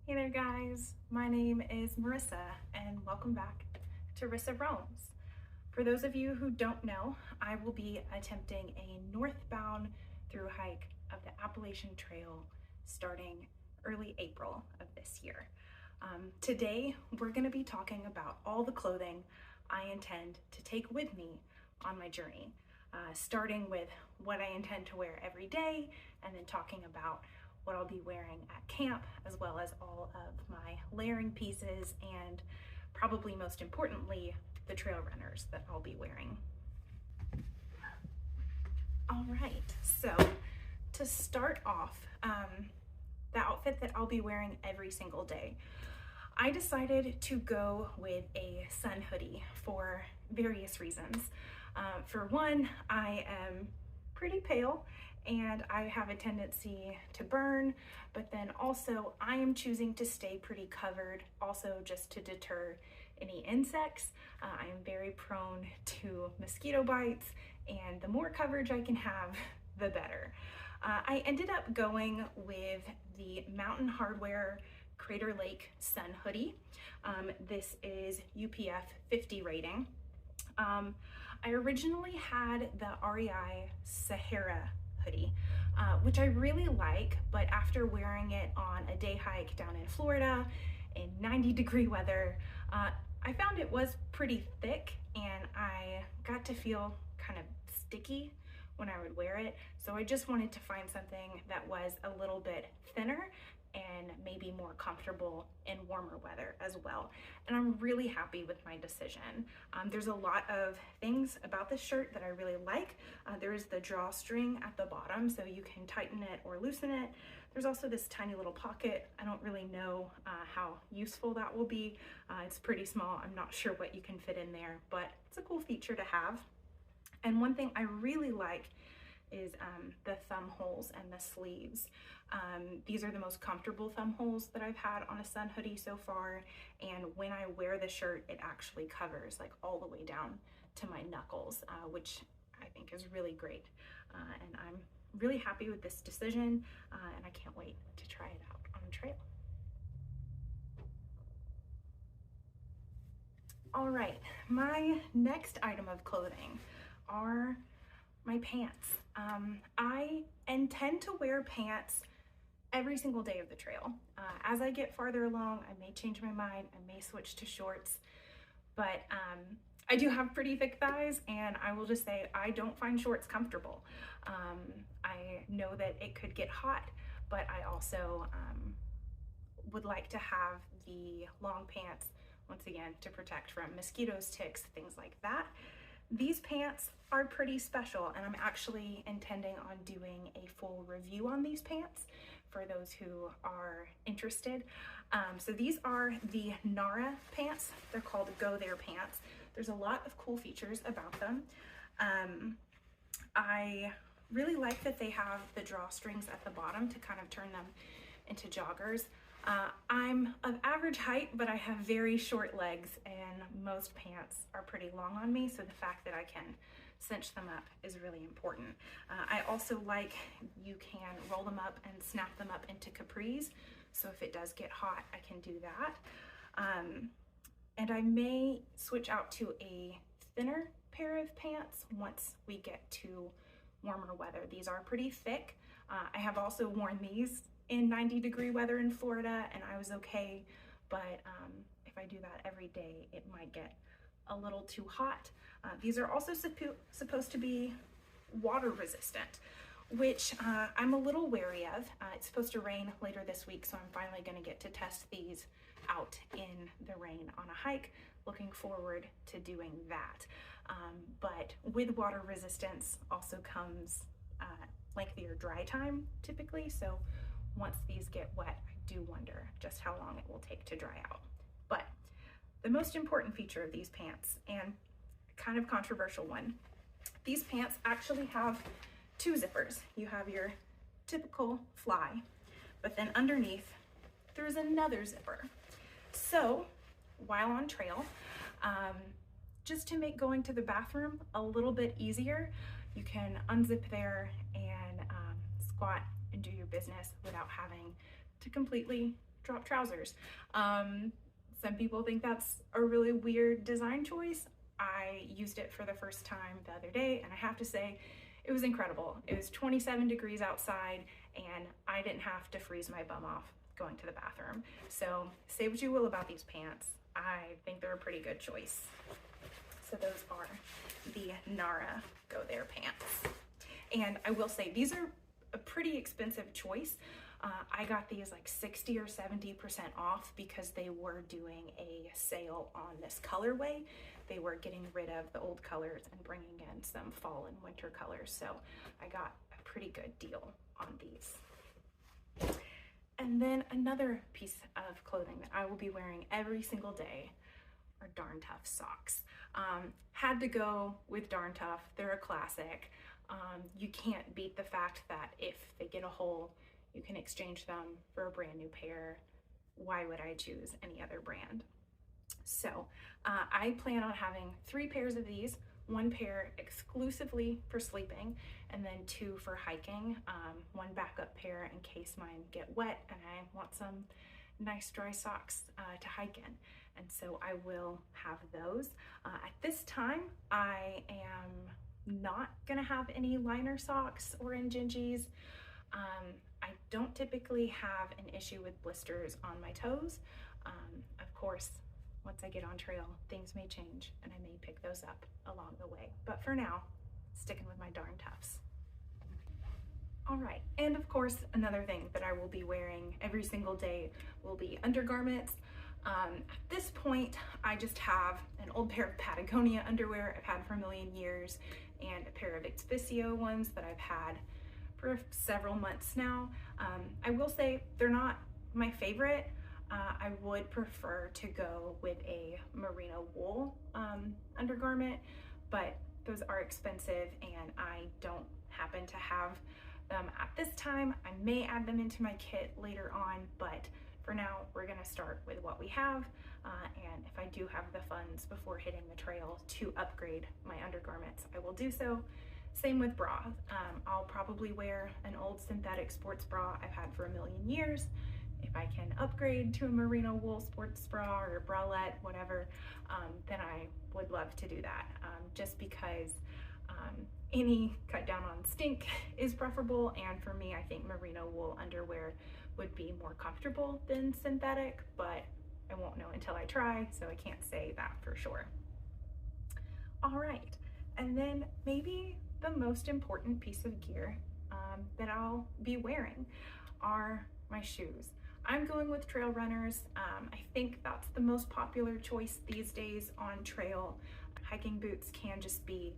Hey there guys, my name is Marissa and welcome back to Rissa Roams. For those of you who don't know, I will be attempting a northbound through hike of the Appalachian Trail starting early April of this year. Today we're going to be talking about all the clothing I intend to take with me on my journey, starting with what I intend to wear every day and then talking about what I'll be wearing at camp, as well as all of my layering pieces and probably most importantly, the trail runners that I'll be wearing. All right, so to start off, the outfit that I'll be wearing every single day, I decided to go with a sun hoodie for various reasons. For one, I am pretty pale and I have a tendency to burn, but then also I am choosing to stay pretty covered, also just to deter any insects. I am very prone to mosquito bites, and the more coverage I can have, the better. I ended up going with the Mountain Hardwear Crater Lake Sun Hoodie. This is UPF 50 rating. I originally had the REI Sahara hoodie, which I really like, but after wearing it on a day hike down in Florida in 90-degree weather, I found it was pretty thick and I got to feel kind of sticky when I would wear it. So I just wanted to find something that was a little bit thinner and maybe more comfortable in warmer weather as well. And I'm really happy with my decision. There's a lot of things about this shirt that I really like. There is the drawstring at the bottom, so you can tighten it or loosen it. There's also this tiny little pocket. I don't really know how useful that will be. It's pretty small. I'm not sure what you can fit in there, but it's a cool feature to have. And one thing I really like is the thumb holes and the sleeves. These are the most comfortable thumb holes that I've had on a sun hoodie so far, and when I wear the shirt it actually covers like all the way down to my knuckles, which I think is really great, and I'm really happy with this decision, and I can't wait to try it out on the trail. All right, my next item of clothing are my pants. I intend to wear pants every single day of the trail. As I get farther along, I may change my mind, I may switch to shorts, but I do have pretty thick thighs, and I will just say I don't find shorts comfortable. I know that it could get hot, but I also would like to have the long pants, once again, to protect from mosquitoes, ticks, things like that. These pants are pretty special, and I'm actually intending on doing a full review on these pants for those who are interested. So these are the Nara Pants. They're called Go There Pants. There's a lot of cool features about them. I really like that they have the drawstrings at the bottom to kind of turn them into joggers. I'm of average height, but I have very short legs, and most pants are pretty long on me, so the fact that I can cinch them up is really important. I also like you can roll them up and snap them up into capris, so if it does get hot, I can do that. And I may switch out to a thinner pair of pants once we get to warmer weather. These are pretty thick. I have also worn these in 90-degree weather in Florida, and I was okay, but if I do that every day, it might get a little too hot. These are also supposed to be water resistant, which I'm a little wary of. It's supposed to rain later this week, so I'm finally gonna get to test these out in the rain on a hike. Looking forward to doing that. But with water resistance also comes lengthier dry time typically, so once these get wet, I do wonder just how long it will take to dry out. But the most important feature of these pants, and kind of controversial one, these pants actually have two zippers. You have your typical fly, but then underneath there's another zipper. So while on trail, just to make going to the bathroom a little bit easier, you can unzip there and squat and do your business without having to completely drop trousers. Some people think that's a really weird design choice. I used it for the first time the other day, and I have to say, it was incredible. It was 27 degrees outside, and I didn't have to freeze my bum off going to the bathroom. So say what you will about these pants, I think they're a pretty good choice. So those are the Nara Go There pants. And I will say, these are a pretty expensive choice. I got these like 60 or 70% off because they were doing a sale on this colorway. They were getting rid of the old colors and bringing in some fall and winter colors. So I got a pretty good deal on these. And then another piece of clothing that I will be wearing every single day are Darn Tough socks. Had to go with Darn Tough. They're a classic. You can't beat the fact that if they get a hole, you can exchange them for a brand new pair. Why would I choose any other brand? So I plan on having 3 pairs of these, 1 pair exclusively for sleeping, and then 2 for hiking, 1 backup pair in case mine get wet and I want some nice dry socks to hike in. And so I will have those. At this time, I am not gonna have any liner socks or Injinjis. I don't typically have an issue with blisters on my toes. Of course, once I get on trail, things may change and I may pick those up along the way. But for now, sticking with my Darn Toughs. All right, and of course, another thing that I will be wearing every single day will be undergarments. At this point, I just have an old pair of Patagonia underwear I've had for a million years and a pair of Exficio ones that I've had for several months now. I will say they're not my favorite. I would prefer to go with a merino wool undergarment, but those are expensive and I don't happen to have them at this time. I may add them into my kit later on, but for now we're gonna start with what we have. And if I do have the funds before hitting the trail to upgrade my undergarments, I will do so. Same with bra. I'll probably wear an old synthetic sports bra I've had for a million years. If I can upgrade to a merino wool sports bra or a bralette, whatever, then I would love to do that. Just because any cut down on stink is preferable, and for me, I think merino wool underwear would be more comfortable than synthetic, but I won't know until I try, so I can't say that for sure. All right, and then maybe the most important piece of gear that I'll be wearing are my shoes. I'm going with trail runners. I think that's the most popular choice these days on trail. Hiking boots can just be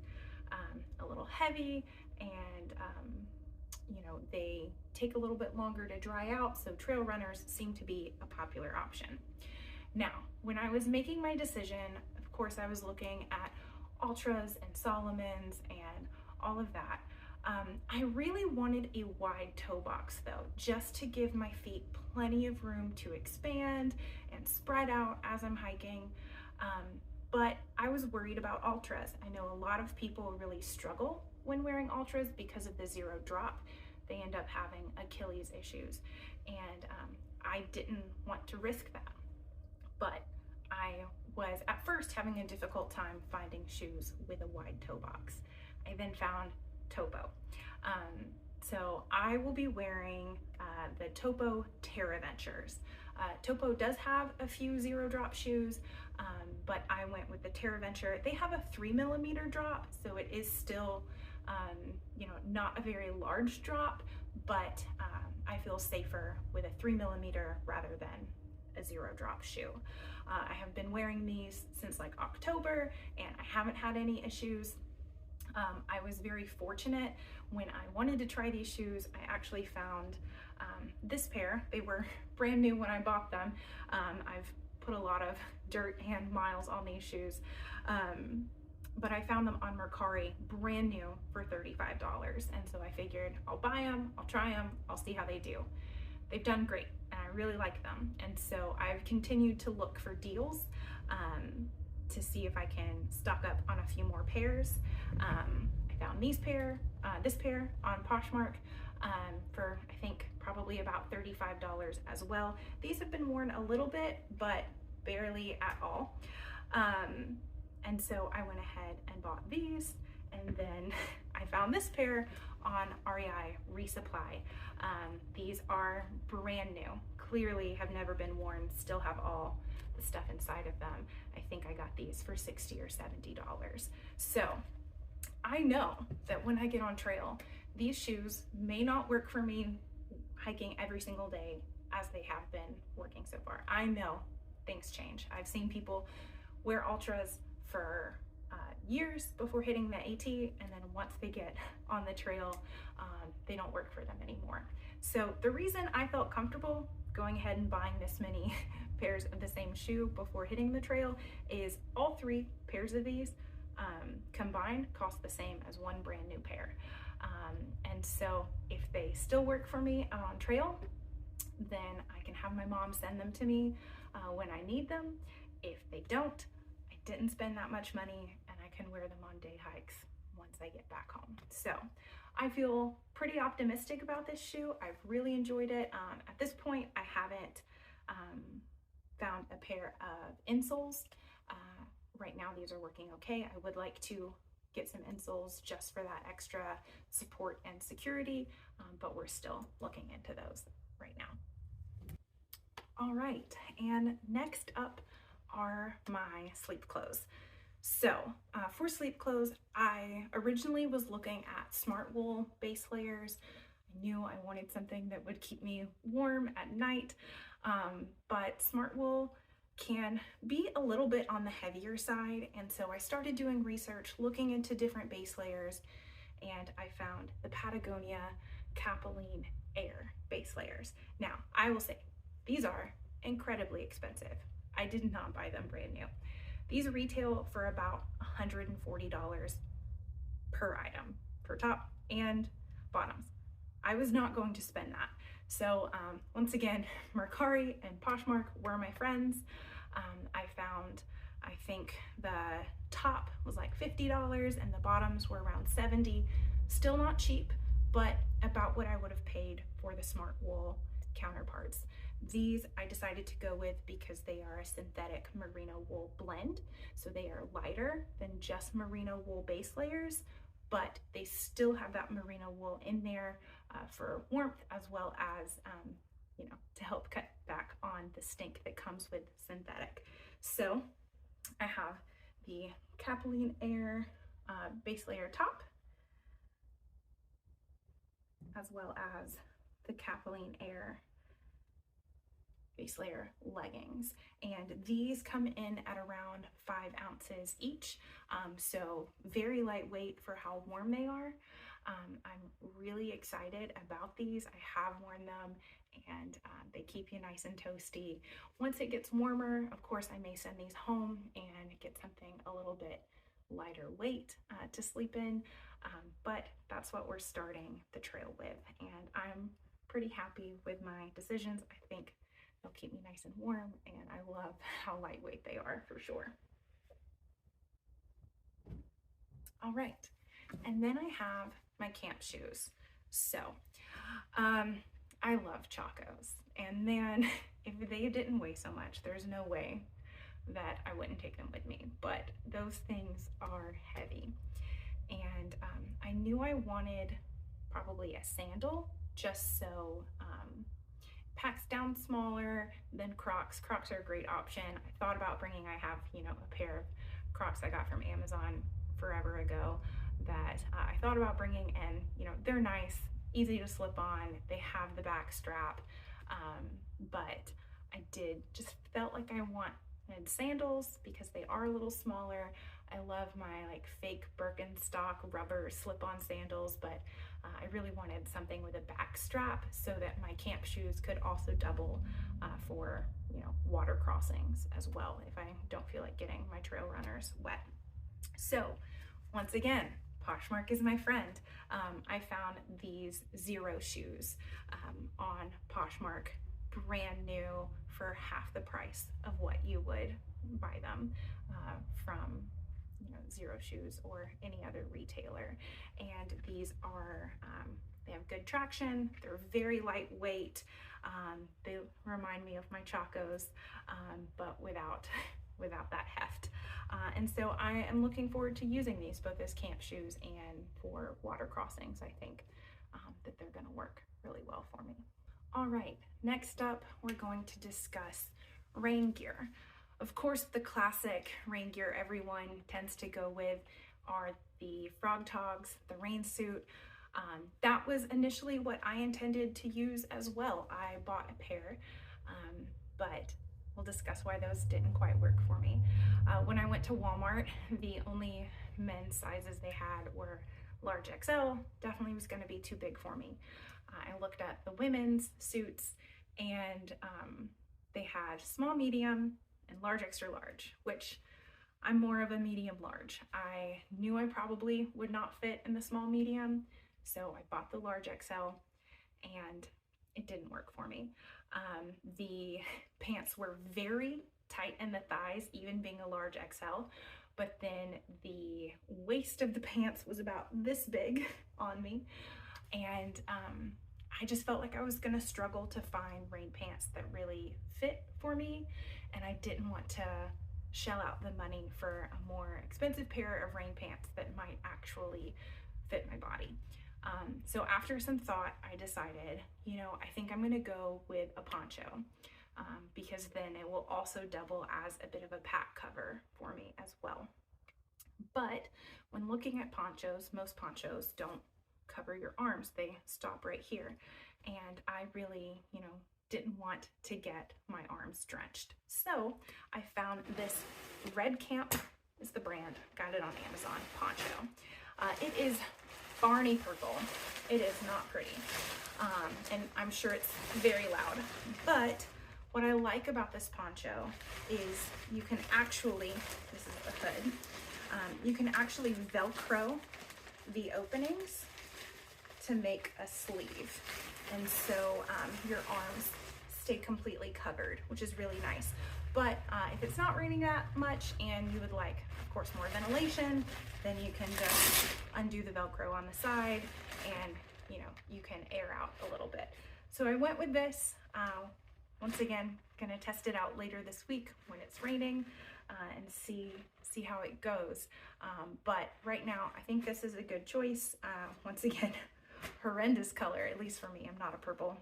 a little heavy, and you know, they take a little bit longer to dry out, so trail runners seem to be a popular option. Now, when I was making my decision, of course, I was looking at Altras and Solomons and all of that. I really wanted a wide toe box though, just to give my feet plenty of room to expand and spread out as I'm hiking. But I was worried about Altras. I know a lot of people really struggle when wearing Altras because of the zero drop. They end up having Achilles issues, and I didn't want to risk that. But I was at first having a difficult time finding shoes with a wide toe box. I then found Topo. So I will be wearing the Topo Terra Ventures. Topo does have a few zero drop shoes, but I went with the Terra Venture. They have a 3mm drop, so it is still, you know, not a very large drop, but I feel safer with a 3mm rather than a zero drop shoe. I have been wearing these since like October and I haven't had any issues. I was very fortunate when I wanted to try these shoes. I actually found this pair. They were brand new when I bought them. I've put a lot of dirt and miles on these shoes, but I found them on Mercari brand new for $35. And so I figured I'll buy them, I'll try them, I'll see how they do. They've done great and I really like them. And so I've continued to look for deals to see if I can stock up on a few more pairs. I found this pair on Poshmark. for I think probably about $35 as well. These have been worn a little bit, but barely at all. And so I went ahead and bought these, and then I found this pair on REI Resupply. These are brand new, clearly have never been worn, still have all the stuff inside of them. I think I got these for $60 or $70. So I know that when I get on trail, these shoes may not work for me hiking every single day as they have been working so far. I know things change. I've seen people wear Ultras for years before hitting the AT, and then once they get on the trail, they don't work for them anymore. So the reason I felt comfortable going ahead and buying this many pairs of the same shoe before hitting the trail is all 3 pairs of these combined cost the same as one brand new pair. And so if they still work for me out on trail, then I can have my mom send them to me when I need them. If they don't, I didn't spend that much money, and I can wear them on day hikes once I get back home. So I feel pretty optimistic about this shoe. I've really enjoyed it. At this point, I haven't found a pair of insoles. Right now, these are working okay. I would like to get some insoles just for that extra support and security, but we're still looking into those right now. All right, and next up are my sleep clothes. So for sleep clothes, I originally was looking at smart wool base layers. I knew I wanted something that would keep me warm at night, but smart wool can be a little bit on the heavier side, and so I started doing research, looking into different base layers, and I found the Patagonia Capilene Air base layers. Now, I will say, these are incredibly expensive. I did not buy them brand new. These retail for about $140 per item, per top and bottoms. I was not going to spend that. So once again, Mercari and Poshmark were my friends. I found, I think the top was like $50 and the bottoms were around $70. Still not cheap, but about what I would have paid for the smart wool counterparts. These I decided to go with because they are a synthetic merino wool blend. So they are lighter than just merino wool base layers, but they still have that merino wool in there for warmth, as well as you know, to help cut back on the stink that comes with synthetic. So I have the Capilene Air base layer top, as well as the Capilene Air base layer leggings, and these come in at around 5 ounces each, so very lightweight for how warm they are. I'm really excited about these. I have worn them, and they keep you nice and toasty. Once it gets warmer, of course, I may send these home and get something a little bit lighter weight to sleep in, but that's what we're starting the trail with, and I'm pretty happy with my decisions. I think they'll keep me nice and warm, and I love how lightweight they are for sure. All right, and then I have my camp shoes. So I love Chacos, and man, if they didn't weigh so much, there's no way that I wouldn't take them with me, but those things are heavy. And I knew I wanted probably a sandal, just so packs down smaller than Crocs. Crocs are a great option. I thought about bringing, I have, you know, a pair of Crocs I got from Amazon forever ago that I thought about bringing, and you know, they're nice, easy to slip on, they have the back strap, but I just felt like I wanted sandals because they are a little smaller. I love my like fake Birkenstock rubber slip-on sandals, but I really wanted something with a back strap so that my camp shoes could also double for, you know, water crossings as well if I don't feel like getting my trail runners wet. So once again, Poshmark is my friend. I found these Zero shoes on Poshmark, brand new, for half the price of what you would buy them from, you know, Zero shoes or any other retailer. And these are, They have good traction. They're very lightweight. They remind me of my Chacos, but without that heft. And so I am looking forward to using these both as camp shoes and for water crossings. I think that they're going to work really well for me. All right, next up, we're going to discuss rain gear. Of course, the classic rain gear everyone tends to go with are the frog togs, the rain suit. That was initially what I intended to use as well. I bought a pair, but we'll discuss why those didn't quite work for me. When I went to Walmart, the only men's sizes they had were large XL. Definitely was going to be too big for me. I looked at the women's suits, and they had small, medium, and large, extra large, which I'm more of a medium large. I knew I probably would not fit in the small medium, so I bought the large XL, and it didn't work for me. The pants were very tight in the thighs, even being a large XL, but then the waist of the pants was about this big on me, and I just felt like I was gonna struggle to find rain pants that really fit for me, and I didn't want to shell out the money for a more expensive pair of rain pants that might actually fit my body. So after some thought, I decided, you know, I think I'm gonna go with a poncho, because then it will also double as a bit of a pack cover for me as well. But when looking at ponchos, most ponchos don't cover your arms, they stop right here. And I really, you know, didn't want to get my arms drenched. So I found this Red Camp is the brand, got it on Amazon, poncho. It is Barney purple. It is not pretty. And I'm sure it's very loud. But what I like about this poncho is you can actually, this is the hood, you can actually Velcro the openings to make a sleeve. And so your arms stay completely covered, which is really nice. But if it's not raining that much and you would like, of course, more ventilation, then you can just undo the Velcro on the side and, you know, you can air out a little bit. So I went with this. Once again, gonna test it out later this week when it's raining and see how it goes. But right now, I think this is a good choice. Once again, horrendous color, at least for me. I'm not a purple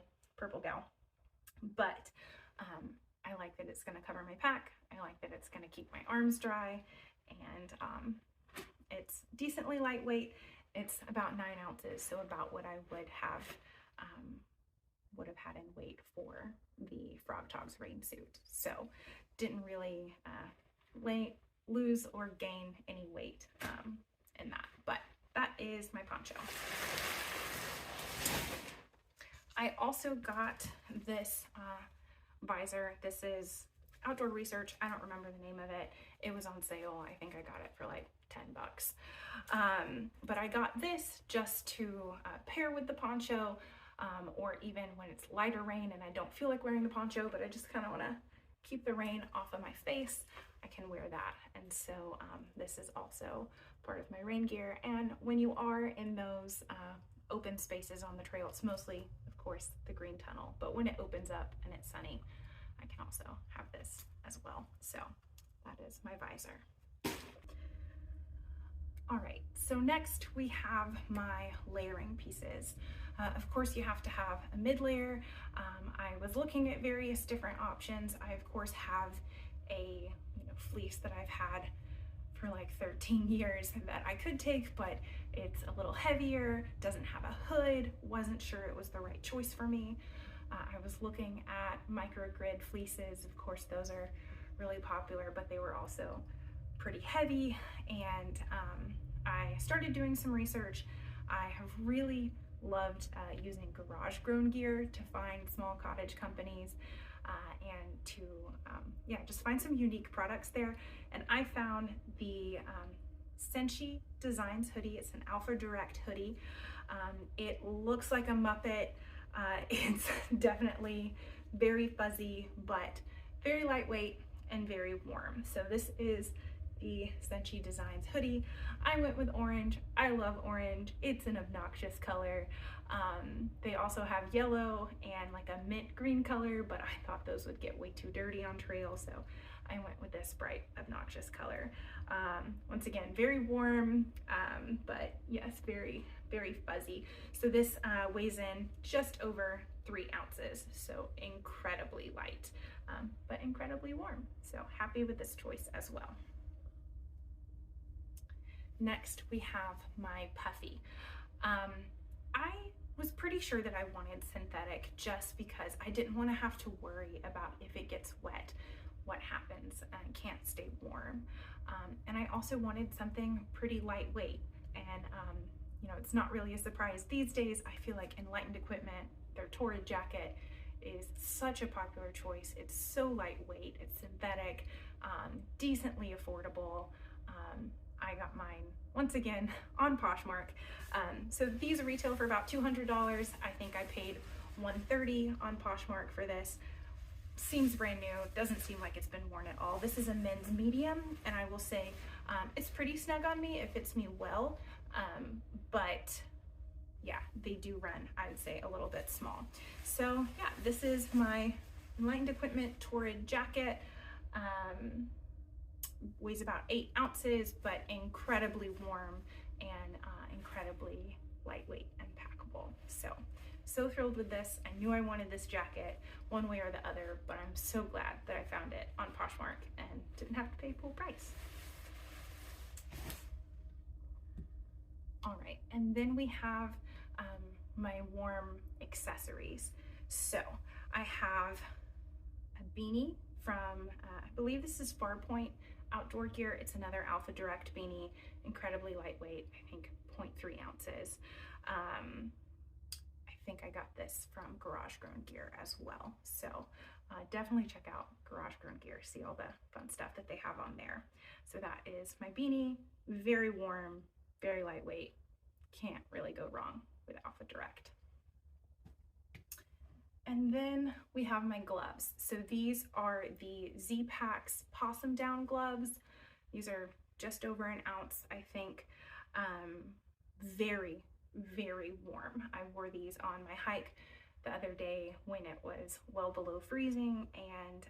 gal, but I like that it's gonna cover my pack. I like that it's gonna keep my arms dry, and it's decently lightweight. It's about 9 ounces, so about what I would have had in weight for the Frog Togs rain suit. So didn't really lose or gain any weight in that, but that is my poncho. I also got this visor. This is Outdoor Research. I don't remember the name of it. It was on sale. I think I got it for like 10 bucks. But I got this just to pair with the poncho, or even when it's lighter rain and I don't feel like wearing the poncho, but I just kind of want to keep the rain off of my face, I can wear that. And so this is also part of my rain gear. And when you are in those open spaces on the trail, it's mostly, of course, the green tunnel, but when it opens up and it's sunny, I can also have this as well. So that is my visor. All right, so next we have my layering pieces. Of course, you have to have a mid layer. I was looking at various different options. I of course have a fleece that I've had for like 13 years that I could take, but it's a little heavier, doesn't have a hood, wasn't sure it was the right choice for me. I was looking at microgrid fleeces. Of course, those are really popular, but they were also pretty heavy, and I started doing some research. I have really loved using garage grown gear to find small cottage companies and to just find some unique products there. And I found the Senchi Designs hoodie. It's an Alpha Direct hoodie. It looks like a Muppet. It's definitely very fuzzy, but very lightweight and very warm. So this is the Senchi Designs hoodie. I went with orange. I love orange. It's an obnoxious color. They also have yellow and like a mint green color, but I thought those would get way too dirty on trail, so I went with this bright, obnoxious color. Once again, very warm, but yes, very, very fuzzy. So this weighs in just over 3 ounces, so incredibly light, but incredibly warm. So happy with this choice as well. Next, we have my puffy. I was pretty sure that I wanted synthetic just because I didn't want to have to worry about if it gets wet, what happens and can't stay warm. And I also wanted something pretty lightweight. And you know, it's not really a surprise these days. I feel like Enlightened Equipment, their Torrid jacket is such a popular choice. It's so lightweight, it's synthetic, decently affordable. I got mine once again on Poshmark. So these retail for about $200. I think I paid $130 on Poshmark for this. Seems brand new, doesn't seem like it's been worn at all. This is a men's medium, and I will say it's pretty snug on me. It fits me well, but yeah, they do run, I would say, a little bit small. So yeah, this is my Enlightened Equipment Torrid jacket. Weighs about 8 ounces, but incredibly warm and incredibly lightweight and packable. So thrilled with this. I knew I wanted this jacket one way or the other, but I'm so glad that I found it on Poshmark and didn't have to pay full price. All right, and then we have my warm accessories. So I have a beanie from, I believe this is Farpoint Outdoor Gear. It's another Alpha Direct beanie, incredibly lightweight, I think 0.3 ounces. I think I got this from Garage Grown Gear as well. So definitely check out Garage Grown Gear, see all the fun stuff that they have on there. So that is my beanie, very warm, very lightweight. Can't really go wrong with Alpha Direct. And then we have my gloves. So these are the Z-Packs Possum Down gloves. These are just over an ounce, I think. Very, very warm. I wore these on my hike the other day when it was well below freezing, and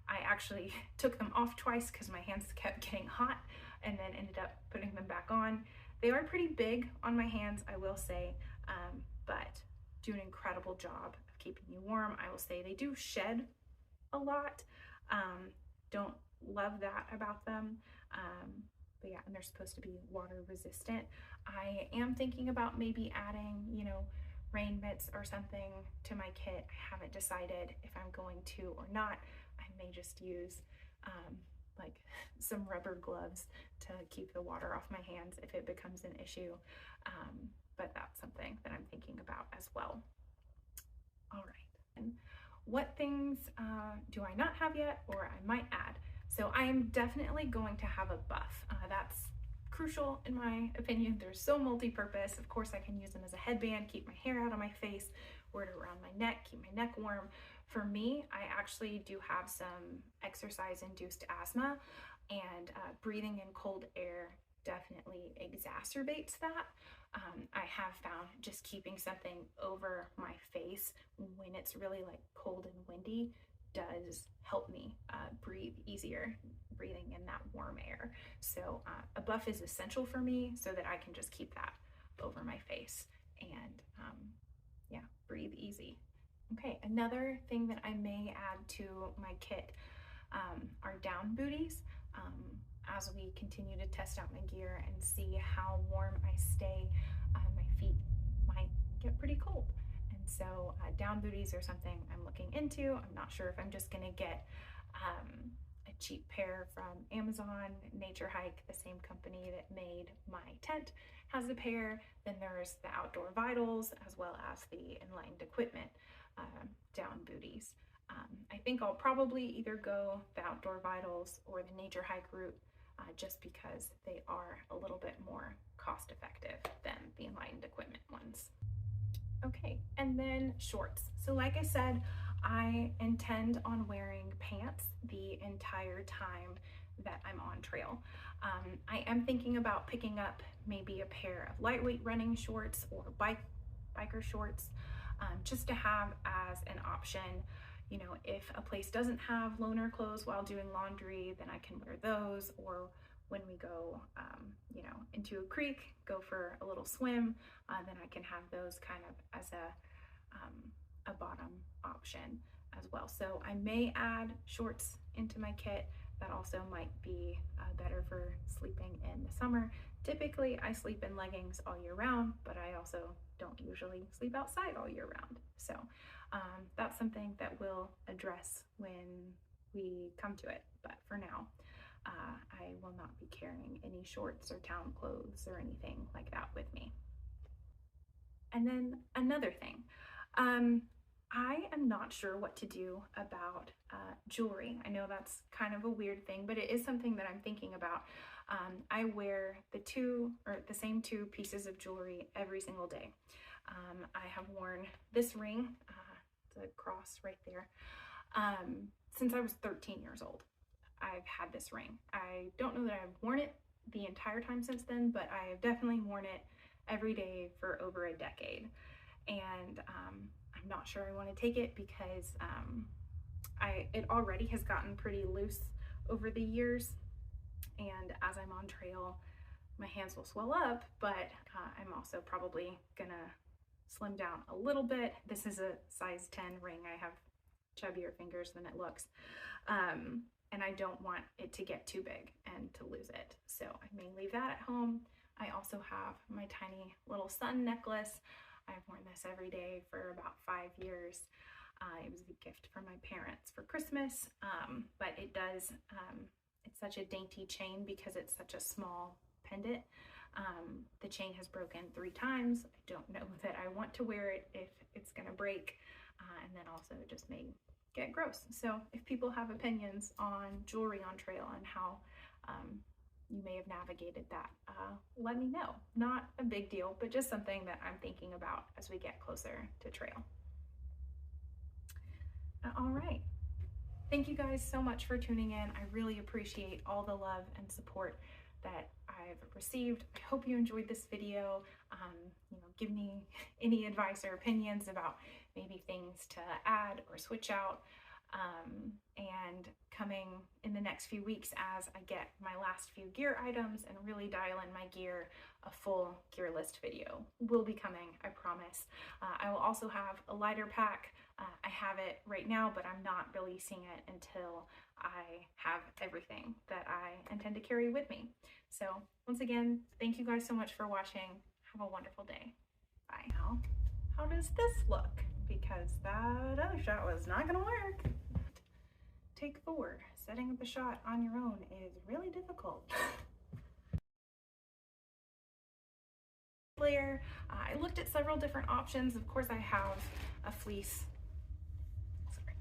I actually took them off twice because my hands kept getting hot, and then ended up putting them back on. They are pretty big on my hands, I will say, but do an incredible job of keeping you warm. I will say they do shed a lot. Don't love that about them. But yeah, and they're supposed to be water resistant. I am thinking about maybe adding, you know, rain mitts or something to my kit. I haven't decided if I'm going to or not. I may just use like some rubber gloves to keep the water off my hands if it becomes an issue. But that's something that I'm thinking about as well. All right, and what things do I not have yet, or I might add? So I am definitely going to have a buff. That's crucial in my opinion. They're so multi-purpose. Of course, I can use them as a headband, keep my hair out of my face, wear it around my neck, keep my neck warm. For me, I actually do have some exercise-induced asthma, and breathing in cold air definitely exacerbates that. I have found just keeping something over my face when it's really like cold and windy does help me breathe easier, breathing in that warm air. So a buff is essential for me so that I can just keep that over my face and yeah, breathe easy. Okay, another thing that I may add to my kit are down booties. As we continue to test out my gear and see how warm I stay, my feet might get pretty cold. And so down booties are something I'm looking into. I'm not sure if I'm just gonna get a cheap pair from Amazon. Nature Hike, the same company that made my tent, has a pair. Then there's the Outdoor Vitals, as well as the Enlightened Equipment down booties. I think I'll probably either go the Outdoor Vitals or the Nature Hike route, just because they are a little bit more cost effective than the Enlightened Equipment ones. Okay, and then shorts. So like I said, I intend on wearing pants the entire time that I'm on trail. I am thinking about picking up maybe a pair of lightweight running shorts or biker shorts, just to have as an option. You know, if a place doesn't have loaner clothes while doing laundry, then I can wear those, or when we go, you know, into a creek, go for a little swim, then I can have those kind of as a bottom option as well. So I may add shorts into my kit. That also might be better for sleeping in the summer. Typically, I sleep in leggings all year round, but I also don't usually sleep outside all year round. So that's something that we'll address when we come to it. But for now, I will not be carrying any shorts or town clothes or anything like that with me. And then another thing, I am not sure what to do about jewelry. I know that's kind of a weird thing, but it is something that I'm thinking about. I wear the same two pieces of jewelry every single day. I have worn this ring, the cross right there, since I was 13 years old. I've had this ring. I don't know that I've worn it the entire time since then, but I have definitely worn it every day for over a decade. And I'm not sure I want to take it because it already has gotten pretty loose over the years. And as I'm on trail, my hands will swell up, but I'm also probably gonna slim down a little bit. This is a size 10 ring. I have chubbier fingers than it looks. And I don't want it to get too big and to lose it. So I may leave that at home. I also have my tiny little sun necklace. I've worn this every day for about 5 years. It was a gift from my parents for Christmas, but it does, it's such a dainty chain because it's such a small pendant. The chain has broken 3 times. I don't know that I want to wear it if it's gonna break, and then also it just may get gross. So if people have opinions on jewelry on trail and how you may have navigated that, let me know. Not a big deal, but just something that I'm thinking about as we get closer to trail. All right. Thank you guys so much for tuning in. I really appreciate all the love and support that I've received. I hope you enjoyed this video. You know, give me any advice or opinions about maybe things to add or switch out. And coming in the next few weeks as I get my last few gear items and really dial in my gear, a full gear list video will be coming, I promise. I will also have a lighter pack. I have it right now, but I'm not releasing it until I have everything that I intend to carry with me. So once again, thank you guys so much for watching. Have a wonderful day. Bye. Now, how does this look? Because that other shot was not gonna work. Take 4. Setting up a shot on your own is really difficult. Layer. I looked at several different options. Of course, I have a fleece. Sorry.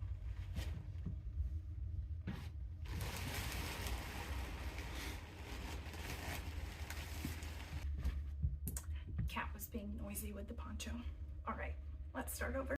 Cat was being noisy with the poncho. All right, let's start over.